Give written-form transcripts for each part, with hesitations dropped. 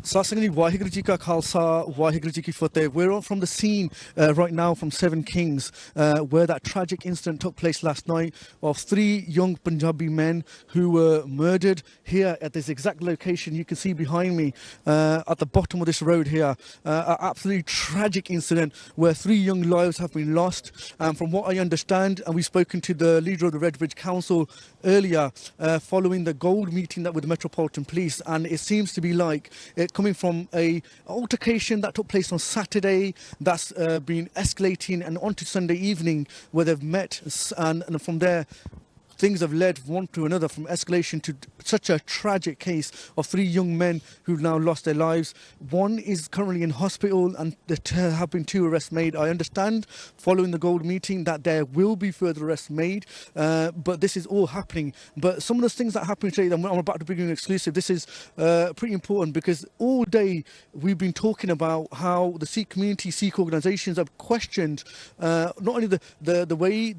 Satsangani Waheguru Ji Ka Khalsa, Waheguru Ji Ki Fateh. We're from the scene right now from Seven Kings, where that tragic incident took place last night of 3 young Punjabi men who were murdered here at this exact location you can see behind me, at the bottom of this road here. An absolutely tragic incident where 3 young lives have been lost. From what I understand, and we've spoken to the leader of the Redbridge Council earlier, following the gold meeting that with the Metropolitan Police, and it seems to be like it coming from a altercation that took place on Saturday that's been escalating and onto Sunday evening where they've met, and from there things have led one to another, from escalation to such a tragic case of 3 young men who've now lost their lives. One is currently in hospital and there have been 2 arrests made. I understand following the gold meeting that there will be further arrests made, but this is all happening. But some of the things that happened today, I'm about to bring you an exclusive. This is pretty important because all day we've been talking about how the Sikh community, Sikh organisations have questioned not only the way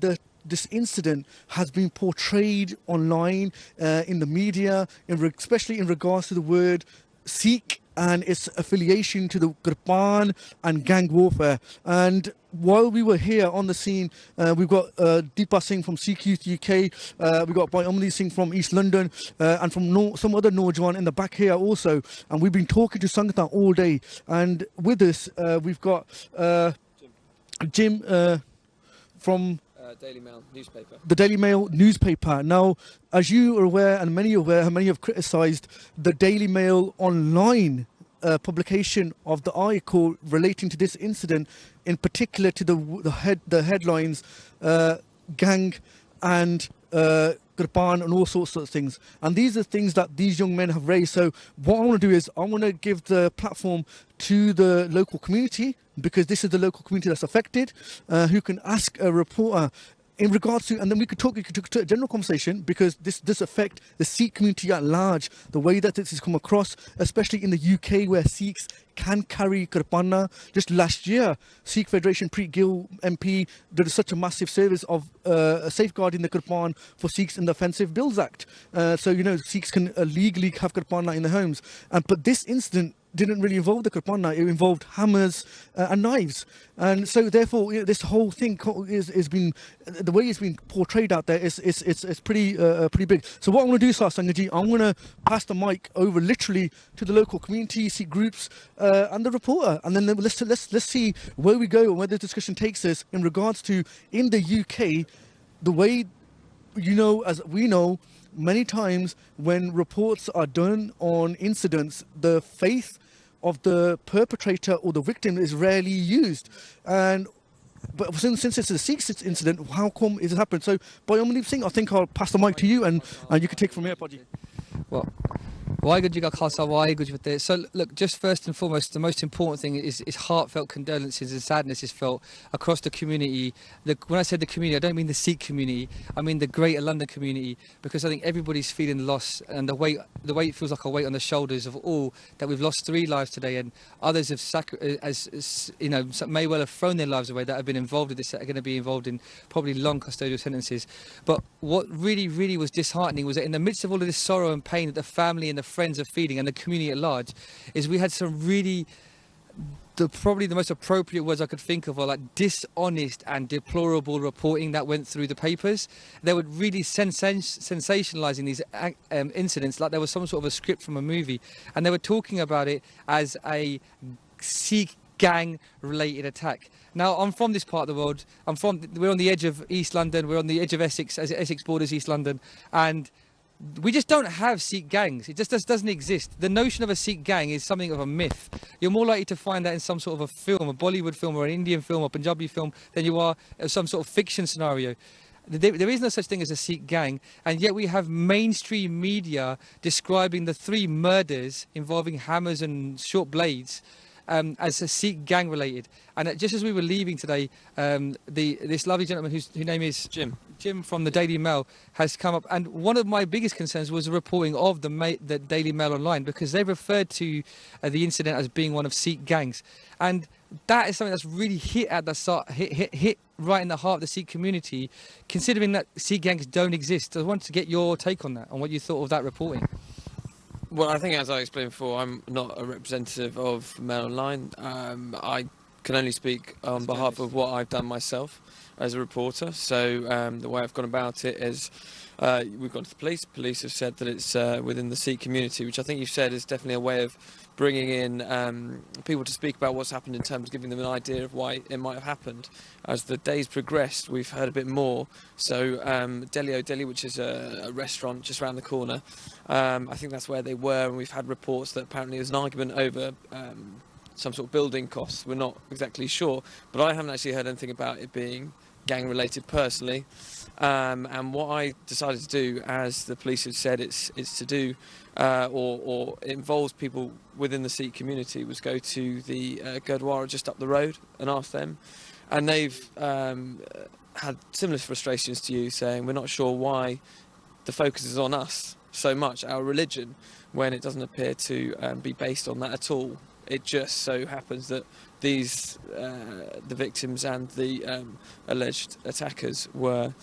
this incident has been portrayed online, in the media, especially in regards to the word Sikh and its affiliation to the Kirpan and gang warfare. And while we were here on the scene, we've got Deepa Singh from Sikh Youth UK, we've got Amli Singh from East London, and from some other Naujawan in the back here also. And we've been talking to Sangatha all day. And with us, we've got Jim from Daily Mail newspaper. The Daily Mail newspaper. Now, as you are aware, and many are aware, many have criticised the Daily Mail online publication of the article relating to this incident, in particular to the headlines, gang and Kirpan and all sorts of things. And these are things that these young men have raised. So what I want to do is I want to give the platform to the local community, because this is the local community that's affected, who can ask a reporter in regards to, and then we could talk to a general conversation, because this does affect the Sikh community at large, the way that this has come across, especially in the UK where Sikhs can carry Kirpana. Just last year, Sikh Federation Preet Gill MP did such a massive service of safeguarding the Kirpan for Sikhs in the Offensive Bills Act. So, you know, Sikhs can legally have Kirpana in their homes. But this incident didn't really involve the Kirpana, it involved hammers and knives. And so therefore, you know, this whole thing is been, the way it's been portrayed out there is pretty big. So what I'm going to do, Sangaji, I'm going to pass the mic over literally to the local community, Sikh groups, and the reporter, and then let's see where we go and where the discussion takes us in regards to, in the UK, the way, you know, as we know, many times when reports are done on incidents, the faith of the perpetrator or the victim is rarely used. But since it's a Sikh incident, how come it's happened? So, by Amli Singh, I think I'll pass the mic to you, and you can take from here, Paji. Well, Waheguru Ji Ka Khalsa, Waheguru Ji Ki Fateh. So look, just first and foremost, the most important thing is heartfelt condolences and sadness is felt across the community. When I said the community, I don't mean the Sikh community, I mean the Greater London community, because I think everybody's feeling loss, and the weight it feels like a weight on the shoulders of all, that we've lost 3 lives today, and others have you know, may well have thrown their lives away that have been involved in this, that are going to be involved in probably long custodial sentences. But what really was disheartening was that in the midst of all of this sorrow and pain that the family and the friends are feeling, and the community at large, is we had some really, probably the most appropriate words I could think of are like dishonest and deplorable reporting that went through the papers. They were really sensationalizing these incidents like there was some sort of a script from a movie, and they were talking about it as a Sikh gang related attack. Now, I'm from this part of the world. We're on the edge of East London, we're on the edge of Essex, as Essex borders East London, and we just don't have Sikh gangs. It just doesn't exist. The notion of a Sikh gang is something of a myth. You're more likely to find that in some sort of a film, a Bollywood film or an Indian film or Punjabi film, than you are some sort of fiction scenario. There is no such thing as a Sikh gang, and yet we have mainstream media describing the 3 murders involving hammers and short blades as a Sikh gang related. And just as we were leaving today, this lovely gentleman whose name is Jim from the Daily Mail has come up, and one of my biggest concerns was the reporting of the Daily Mail online, because they referred to the incident as being one of Sikh gangs, and that is something that's really hit right in the heart of the Sikh community, considering that Sikh gangs don't exist. I wanted to get your take on that, on what you thought of that reporting. Well, I think, as I explained before, I'm not a representative of Mail Online. I can only speak on behalf of what I've done myself as a reporter. So the way I've gone about it is we've gone to the police. Police have said that it's within the Sikh community, which I think you've said is definitely a way of bringing in people to speak about what's happened in terms of giving them an idea of why it might have happened. As the days progressed, we've heard a bit more. So Delhi O'Delhi, which is a restaurant just around the corner, I think that's where they were, and we've had reports that apparently there's an argument over some sort of building costs. We're not exactly sure, but I haven't actually heard anything about it being gang related personally. And what I decided to do, as the police have said it's to do, or it involves people within the Sikh community, was go to the Gurdwara just up the road and ask them. And they've had similar frustrations to you, saying we're not sure why the focus is on us so much, our religion, when it doesn't appear to be based on that at all. It just so happens that these, the victims and the alleged attackers were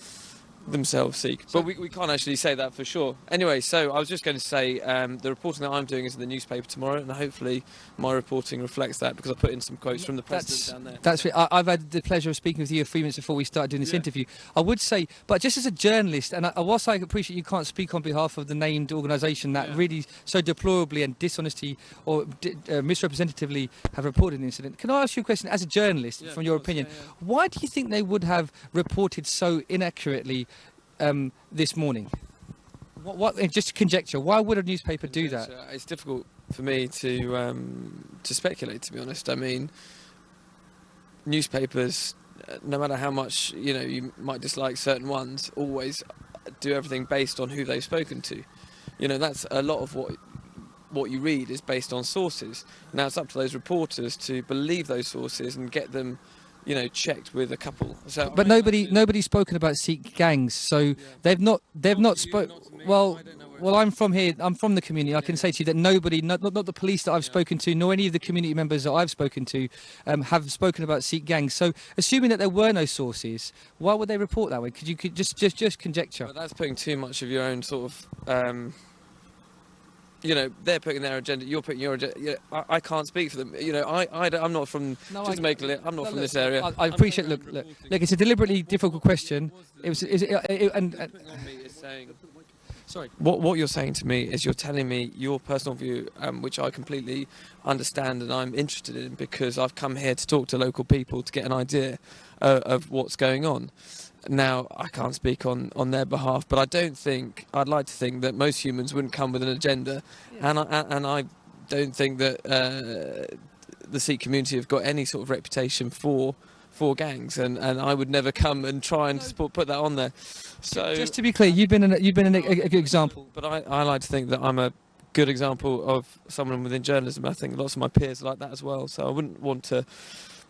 themselves Sikh. But we can't actually say that for sure. Anyway, so I was just going to say the reporting that I'm doing is in the newspaper tomorrow, and hopefully my reporting reflects that, because I put in some quotes from the president down there. That's right. I've had the pleasure of speaking with you a few minutes before we started doing this interview. I would say, but just as a journalist, and whilst I appreciate you can't speak on behalf of the named organisation that really so deplorably and dishonestly or misrepresentatively have reported the incident, can I ask you a question as a journalist, from your opinion? Why do you think they would have reported so inaccurately this morning? What just conjecture? Why would a newspaper do that? It's difficult for me to speculate, to be honest. I mean, newspapers, no matter how much you might dislike certain ones, always do everything based on who they've spoken to. That's a lot of what you read is based on sources. Now it's up to those reporters to believe those sources and get them checked with a couple. So, but nobody's spoken about Sikh gangs, so they've not spoken. Well, I'm from here. I'm from the community. I can say to you that nobody, not the police that I've spoken to, nor any of the community members that I've spoken to, have spoken about Sikh gangs. So, assuming that there were no sources, why would they report that way? Could you just conjecture? Well, that's putting too much of your own sort of. They're putting their agenda. You're putting your agenda. I can't speak for them. I'm not from. I'm not from this area. I appreciate. Look. It's a deliberately difficult question. Sorry. What you're saying to me is you're telling me your personal view, which I completely understand and I'm interested in, because I've come here to talk to local people to get an idea of what's going on. Now, I can't speak on their behalf, but I'd like to think that most humans wouldn't come with an agenda, and I don't think that the Sikh community have got any sort of reputation for gangs, and I would never come and try and put that on there. So just to be clear, you've been a good example. But I like to think that I'm a good example of someone within journalism. I think lots of my peers are like that as well. So I wouldn't want to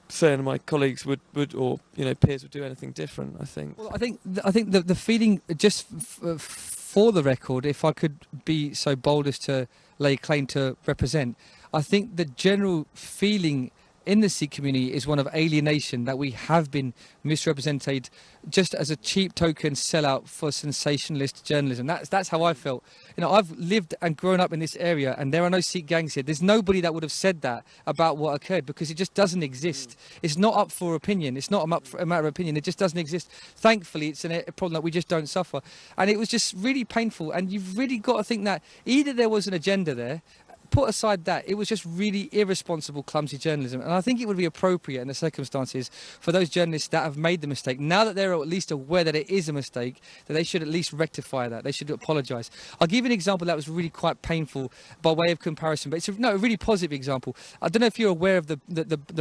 say any of my colleagues would or peers would do anything different. I think. Well, I think the feeling, just for the record, if I could be so bold as to lay claim to represent, I think the general feeling in the Sikh community is one of alienation, that we have been misrepresented just as a cheap token sellout for sensationalist journalism. That's how I felt. I've lived and grown up in this area, and there are no Sikh gangs here. There's nobody that would have said that about what occurred, because it just doesn't exist. It's not up for opinion. It's not a matter of opinion. It just doesn't exist. Thankfully, it's a problem that we just don't suffer. And it was just really painful. And you've really got to think that either there was an agenda there, put aside that, it was just really irresponsible, clumsy journalism. And I think it would be appropriate in the circumstances for those journalists that have made the mistake, now that they're at least aware that it is a mistake, that they should at least rectify that. They should apologise. I'll give you an example that was really quite painful by way of comparison, but it's a really positive example. I don't know if you're aware of the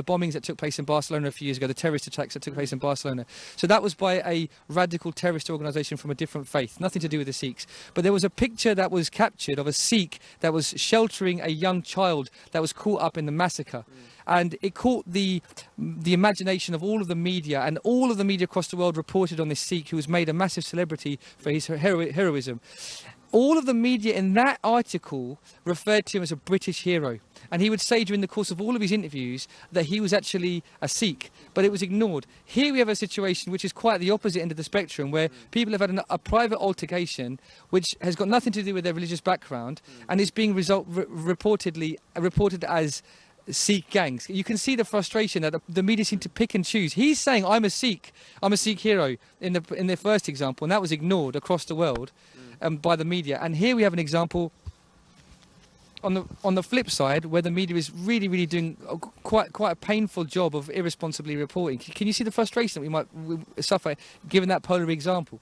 bombings that took place in Barcelona a few years ago, the terrorist attacks that took place in Barcelona. So that was by a radical terrorist organisation from a different faith, nothing to do with the Sikhs. But there was a picture that was captured of a Sikh that was sheltering a young child that was caught up in the massacre, and it caught the imagination of all of the media, and all of the media across the world reported on this Sikh who was made a massive celebrity for his heroism. all of the media in that article referred to him as a British hero. And he would say during the course of all of his interviews that he was actually a Sikh, but it was ignored. Here we have a situation which is quite the opposite end of the spectrum, where people have had a private altercation which has got nothing to do with their religious background, and is being reported as Sikh gangs. You can see the frustration that the media seem to pick and choose. He's saying, I'm a Sikh hero in the first example, and that was ignored across the world by the media. And here we have an example on the flip side, where the media is really doing quite a painful job of irresponsibly reporting. Can you see the frustration that we suffer given that polar example?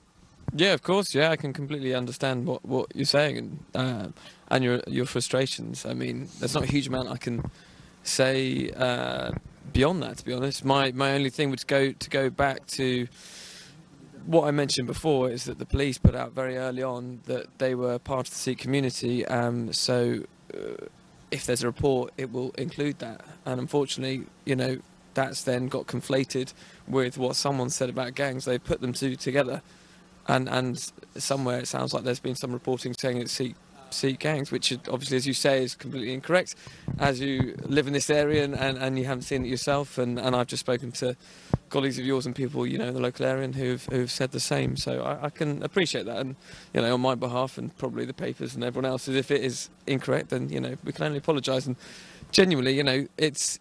Yeah, of course. Yeah, I can completely understand what you're saying and your frustrations. I mean, there's not a huge amount I can say beyond that, to be honest. My only thing would go back to what I mentioned before, is that the police put out very early on that they were part of the Sikh community. So if there's a report, it will include that. And unfortunately, you know, that's then got conflated with what someone said about gangs. They put them two together, and somewhere it sounds like there's been some reporting saying it's Sikh gangs, which obviously, as you say, is completely incorrect, as you live in this area and you haven't seen it yourself. And I've just spoken to colleagues of yours and people, you know, in the local area who've said the same. So I can appreciate that, and, you know, on my behalf and probably the papers and everyone else's, if it is incorrect, then, you know, we can only apologise. And genuinely, you know, it's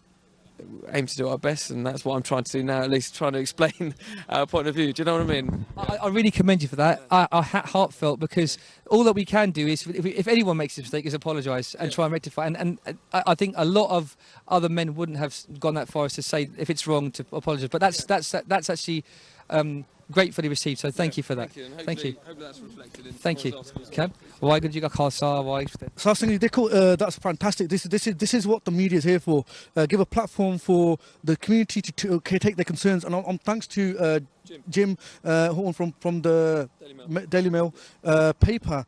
aim to do our best, and that's what I'm trying to do now, at least trying to explain our point of view. Do you know what I mean? I really commend you for that. I heartfelt, because all that we can do is, if anyone makes a mistake, is apologise and try and rectify. And I think a lot of other men wouldn't have gone that far as to say, if it's wrong, to apologise. But that's actually gratefully received. So thank you for that. Thank you. Hopefully that's reflected in Thank you. someone's articles. Okay. Why could you go Khalsa? Why? So that's fantastic. This is what the media is here for. Give a platform for the community to take their concerns. And thanks to Jim Horn from the Daily Mail paper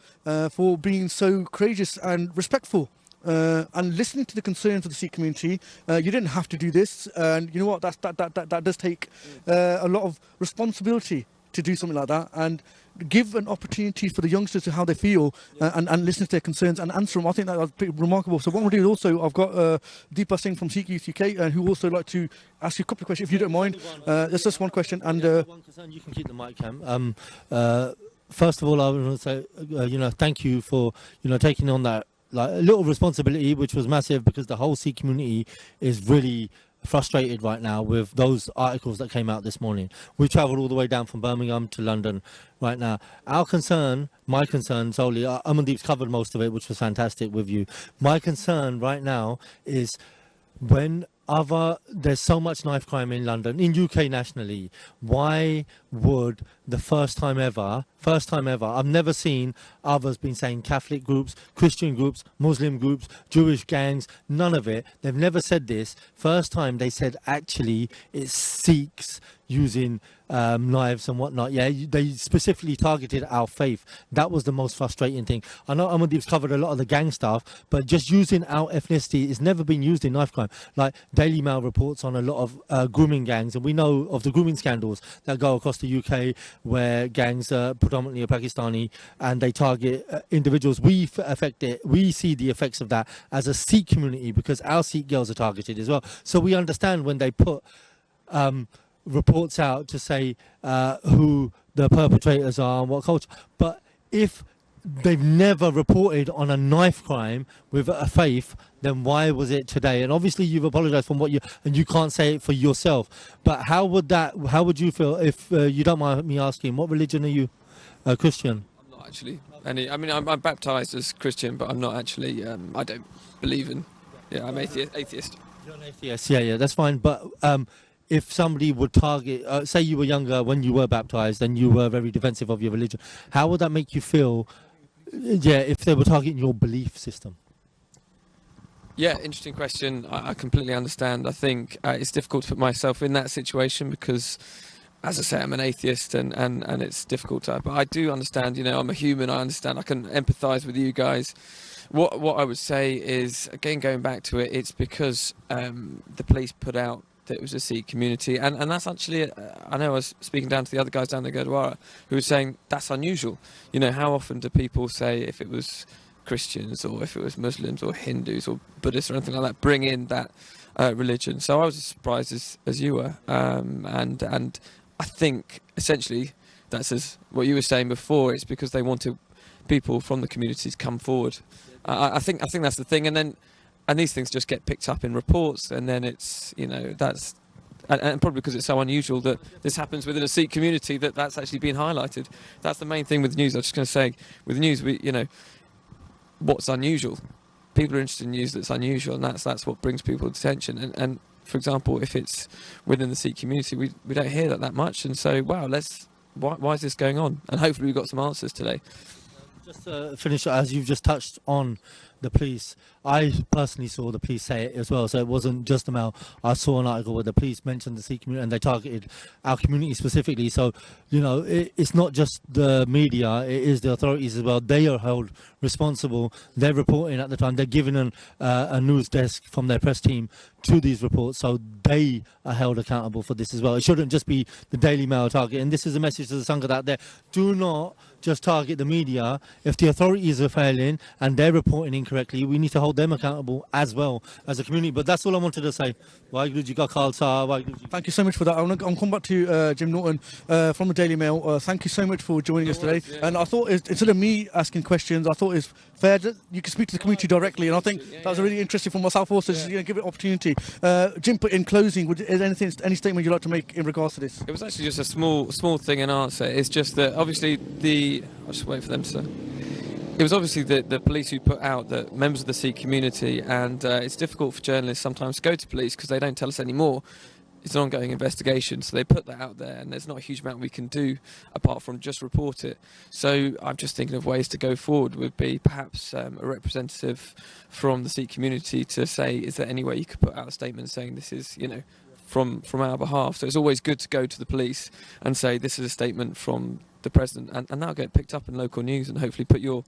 for being so courageous and respectful. And listening to the concerns of the Sikh community. You didn't have to do this, and you know what? That does take a lot of responsibility to do something like that, and give an opportunity for the youngsters to how they feel, and listen to their concerns and answer them. I think that was pretty remarkable. So what we'll do is also, I've got Deepa Singh from Sikh Youth UK, who also like to ask you a couple of questions, if you don't mind. There's just one question, and one concern. You can keep the mic, Cam. First of all, I want to say, thank you for taking on that, like, a little responsibility, which was massive, because the whole Sikh community is really frustrated right now with those articles that came out this morning. We travelled all the way down from Birmingham to London right now. My concern solely, Amandeep's covered most of it, which was fantastic with you. My concern right now is there's so much knife crime in London, in UK nationally. Why would the first time ever, I've never seen others been saying Catholic groups, Christian groups, Muslim groups, Jewish gangs, none of it. They've never said this. First time they said actually it's Sikhs using knives and whatnot. Yeah, they specifically targeted our faith. That was the most frustrating thing. I know Amandeep's covered a lot of the gang stuff, but just using our ethnicity has never been used in knife crime. Like, Daily Mail reports on a lot of grooming gangs, and we know of the grooming scandals that go across the UK, where gangs predominantly are Pakistani, and they target individuals. We see the effects of that as a Sikh community, because our Sikh girls are targeted as well. So we understand when they put reports out to say who the perpetrators are and what culture. But if they've never reported on a knife crime with a faith, then why was it today? And obviously you've apologized for and you can't say it for yourself, but how would you feel if you don't mind me asking, what religion are you? Christian? I'm not actually any. I mean, I'm baptised as Christian, but I'm not actually. I don't believe in. Yeah, I'm atheist. You're an atheist. Yeah, that's fine. But if somebody would target, say you were younger when you were baptised and you were very defensive of your religion, how would that make you feel? Yeah, if they were targeting your belief system. Yeah, interesting question. I completely understand. I think it's difficult to put myself in that situation because, as I say, I'm an atheist and it's difficult to, but I do understand, I'm a human. I understand. I can empathise with you guys. What I would say is, again, going back to it, it's because the police put out that it was a Sikh community, and that's actually, I know I was speaking down to the other guys down the Gurdwara who were saying that's unusual. You know, how often do people say if it was Christians or if it was Muslims or Hindus or Buddhists or anything like that, bring in that religion? So I was as surprised as you were, and I think essentially that's as what you were saying before. It's because they wanted people from the communities come forward. I think that's the thing, and these things just get picked up in reports, and then it's, you know, that's and probably because it's so unusual that this happens within a Sikh community that's actually been highlighted. That's the main thing with news. I was just going to say, with news, you know, what's unusual? People are interested in news that's unusual, and that's what brings people's attention. And for example, if it's within the Sikh community, we don't hear that much, and so wow, why is this going on? And hopefully we've got some answers today. Just to finish, as you've just touched on the police, I personally saw the police say it as well, so it wasn't just a mail. I saw an article where the police mentioned the Sikh community and they targeted our community specifically. So, you know, it's not just the media, it is the authorities as well. They are held responsible. They're reporting at the time. They're given a news desk from their press team to these reports, so they are held accountable for this as well. It shouldn't just be the Daily Mail target. And this is a message to the Sangha out there. Do not just target the media. If the authorities are failing and they're reporting incorrectly, we need to hold them accountable as well as a community. But that's all I wanted to say. Waheguru Ji Ka Khalsa, Waheguru Ji. Thank you so much for that. I'm come back to Jim Norton from the Daily Mail. Thank you so much for joining us today. Yeah. And I thought, instead of me asking questions, I thought it's fair that you can speak to the community directly. And I think that was really interesting for myself also, just, you know, give it opportunity. Jim, but in closing, is any statement you'd like to make in regards to this? It was actually just a small thing in answer. It's just that obviously I'll just wait for them to. It was obviously the police who put out the members of the Sikh community, and it's difficult for journalists sometimes to go to police because they don't tell us anymore. It's an ongoing investigation, so they put that out there, and there's not a huge amount we can do apart from just report it. So I'm just thinking of ways to go forward. Would be perhaps a representative from the Sikh community to say, is there any way you could put out a statement saying this is, you know, from our behalf? So it's always good to go to the police and say this is a statement from the president, and that'll get picked up in local news and hopefully put your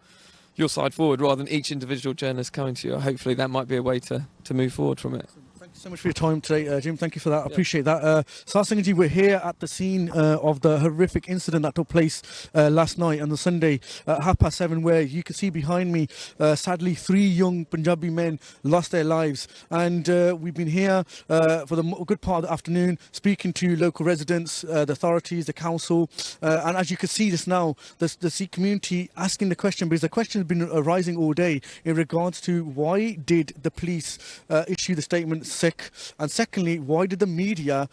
side forward rather than each individual journalist coming to you. Hopefully that might be a way to move forward from it. Thank you so much for your time today, Jim. Thank you for that. I appreciate that. Sarsingh, we're here at the scene of the horrific incident that took place last night on the Sunday at 7:30, where you can see behind me, sadly, 3 young Punjabi men lost their lives. And we've been here for the good part of the afternoon, speaking to local residents, the authorities, the council. And as you can see this now, the Sikh community asking the question, because the question has been arising all day in regards to why did the police issue the statement Sikh, and secondly, why did the media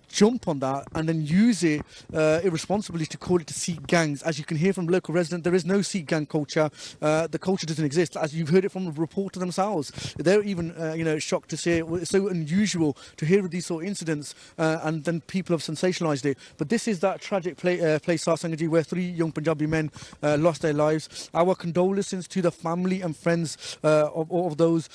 jump on that and then use it irresponsibly to call it Sikh gangs? As you can hear from local residents, there is no Sikh gang culture. The culture doesn't exist, as you've heard it from the reporter themselves. They're even you know, shocked to say it's so unusual to hear of these sort of incidents, and then people have sensationalized it. But this is that tragic place, Sarsangh, where 3 young Punjabi men lost their lives. Our condolences to the family and friends of those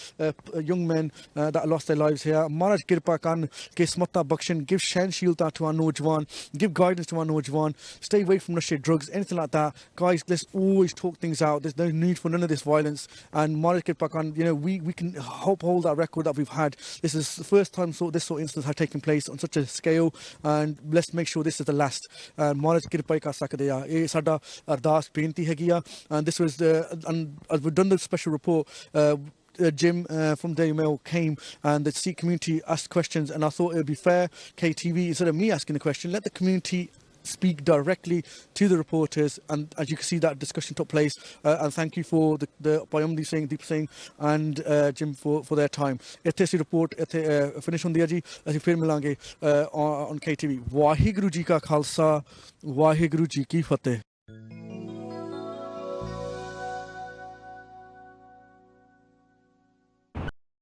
young men that lost their lives here. Maharaj Kirpa Kan, Kismata Bakshan, give Shansheelta to our Nojwan, give guidance to our Nojwan, stay away from nashe drugs, anything like that. Guys, let's always talk things out. There's no need for none of this violence. And Maharaj Kirpa Kan, you know, we can uphold that record that we've had. This is the first time this sort of incidents have taken place on such a scale, and let's make sure this is the last. Maharaj Kirpa Ka Sakde Ya. This is our Ardas Benti Hegia, and this was and as we've done the special report, Jim from Daily Mail came and the Sikh community asked questions, and I thought it would be fair, KTV, instead of me asking the question, let the community speak directly to the reporters. And as you can see, that discussion took place, and thank you for the Bayamdi Singh, Deep Singh and Jim for their time. ਇੱਥੇ ਅਸੀਂ report ਇੱਥੇ finish ਹੁੰਦੀ ਹੈ ਜੀ, ਅਸੀਂ ਫਿਰ ਮਿਲਾਂਗੇ on KTV। Waheguru ji ਕਾ ਖਾਲਸਾ, ਵਾਹਿਗੁਰੂ ਜੀ ਕੀ ਫਤਿਹ।